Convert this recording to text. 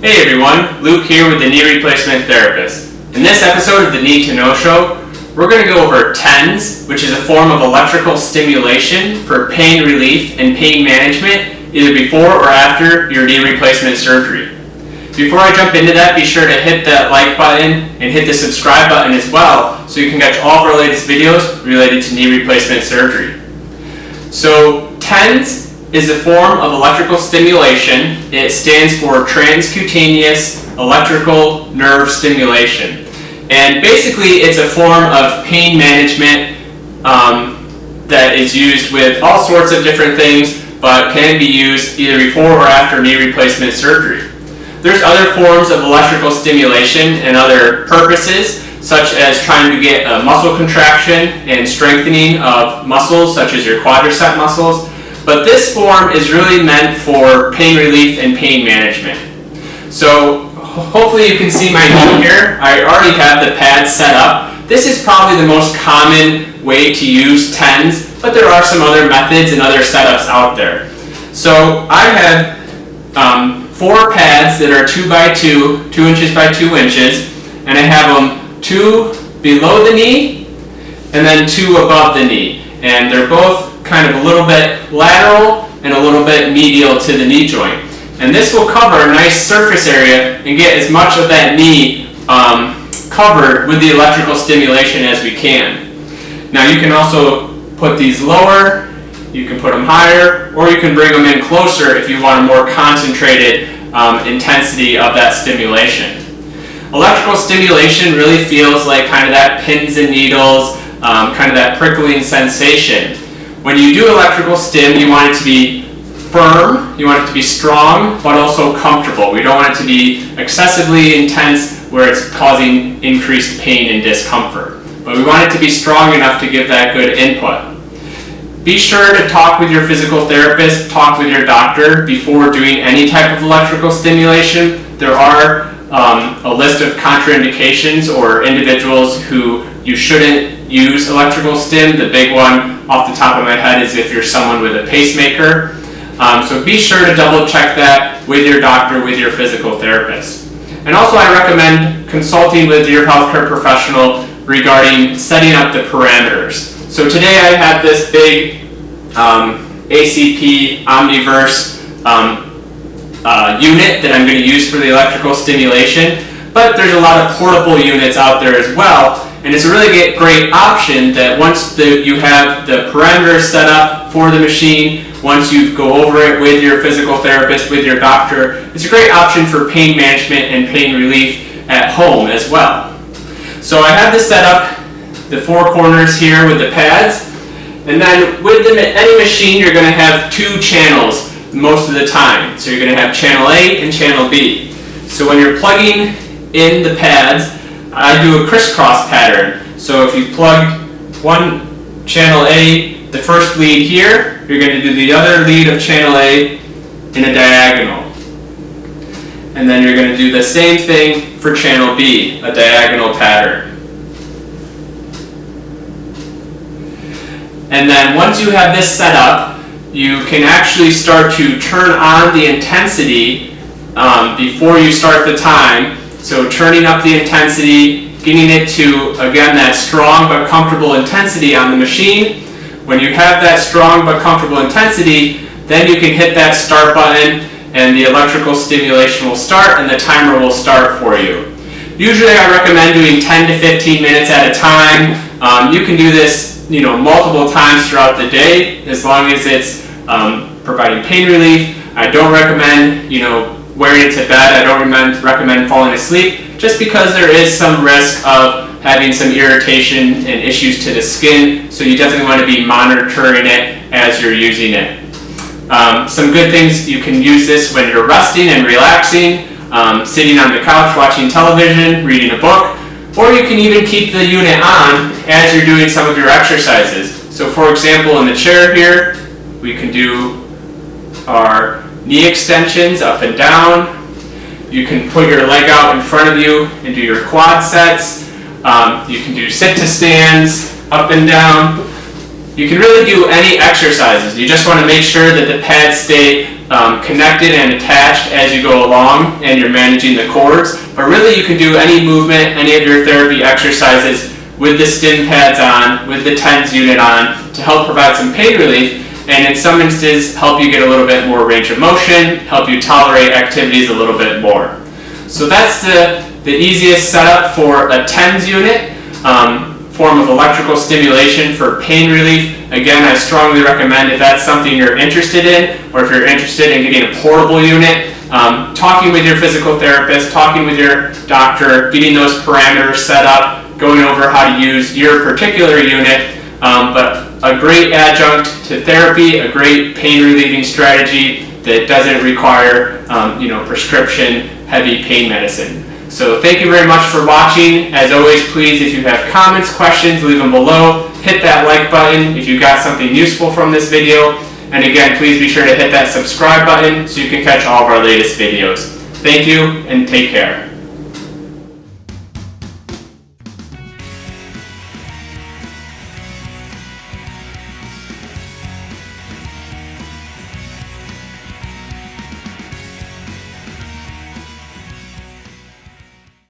Hey everyone, Luke here with the Knee Replacement Therapist. In this episode of the Need to Know Show, we're going to go over TENS, which is a form of electrical stimulation for pain relief and pain management, either before or after your knee replacement surgery. Before I jump into that, be sure to hit that like button and hit the subscribe button as well so you can catch all of our latest videos related to knee replacement surgery. So TENS is a form of electrical stimulation. It stands for transcutaneous electrical nerve stimulation. And basically it's a form of pain management that is used with all sorts of different things, but can be used either before or after knee replacement surgery. There's other forms of electrical stimulation and other purposes, such as trying to get a muscle contraction and strengthening of muscles, such as your quadricep muscles. But this form is really meant for pain relief and pain management. So hopefully you can see my knee here. I already have the pads set up. This is probably the most common way to use TENS, but there are some other methods and other setups out there. So I have 4 pads that are 2 by 2, 2 inches by 2 inches, and I have them 2 below the knee and then 2 above the knee. And they're both kind of a little bit lateral and a little bit medial to the knee joint. And this will cover a nice surface area and get as much of that knee covered with the electrical stimulation as we can. Now you can also put these lower, you can put them higher, or you can bring them in closer if you want a more concentrated intensity of that stimulation. Electrical stimulation really feels like kind of that pins and needles, kind of that prickling sensation. When you do electrical stim, you want it to be firm, you want it to be strong, but also comfortable. We don't want it to be excessively intense where it's causing increased pain and discomfort. But we want it to be strong enough to give that good input. Be sure to talk with your physical therapist, talk with your doctor before doing any type of electrical stimulation. There are a list of contraindications or individuals who you shouldn't use electrical stim. The big one off the top of my head is if you're someone with a pacemaker. So be sure to double check that with your doctor, with your physical therapist. And also I recommend consulting with your healthcare professional regarding setting up the parameters. So today I have this big ACP Omniverse unit that I'm going to use for the electrical stimulation, but there's a lot of portable units out there as well, and it's a really great option that once you have the parameters set up for the machine, once you go over it with your physical therapist, with your doctor, it's a great option for pain management and pain relief at home as well. So I have this set up, the 4 corners here with the pads, and then with any machine you're going to have 2 channels most of the time. So you're going to have channel A and channel B. So when you're plugging in the pads, I do a crisscross pattern. So if you plug one channel A, the first lead here, you're going to do the other lead of channel A in a diagonal. And then you're going to do the same thing for channel B, a diagonal pattern. And then once you have this set up, you can actually start to turn on the intensity before you start the time. So turning up the intensity, getting it to, again, that strong but comfortable intensity on the machine. When you have that strong but comfortable intensity, then you can hit that start button and the electrical stimulation will start and the timer will start for you. Usually I recommend doing 10 to 15 minutes at a time. You can do this multiple times throughout the day as long as it's providing pain relief. I don't recommend wearing it to bed. I don't recommend falling asleep, just because there is some risk of having some irritation and issues to the skin, so you definitely want to be monitoring it as you're using it. Some good things: you can use this when you're resting and relaxing, sitting on the couch watching television, reading a book, or you can even keep the unit on as you're doing some of your exercises. So for example, in the chair here, we can do our knee extensions up and down. You can put your leg out in front of you and do your quad sets. You can do sit to stands up and down. You can really do any exercises. You just want to make sure that the pads stay connected and attached as you go along and you're managing the cords. But really you can do any movement, any of your therapy exercises with the stim pads on, with the TENS unit on, to help provide some pain relief, and in some instances help you get a little bit more range of motion, help you tolerate activities a little bit more. So that's the easiest setup for a TENS unit, form of electrical stimulation for pain relief. Again, I strongly recommend, if that's something you're interested in, or if you're interested in getting a portable unit, talking with your physical therapist, talking with your doctor, getting those parameters set up, going over how to use your particular unit, but a great adjunct to therapy, a great pain relieving strategy that doesn't require prescription heavy pain medicine. So thank you very much for watching. As always, please, if you have comments, questions, leave them below. Hit that like button if you got something useful from this video. And again, please be sure to hit that subscribe button so you can catch all of our latest videos. Thank you and take care.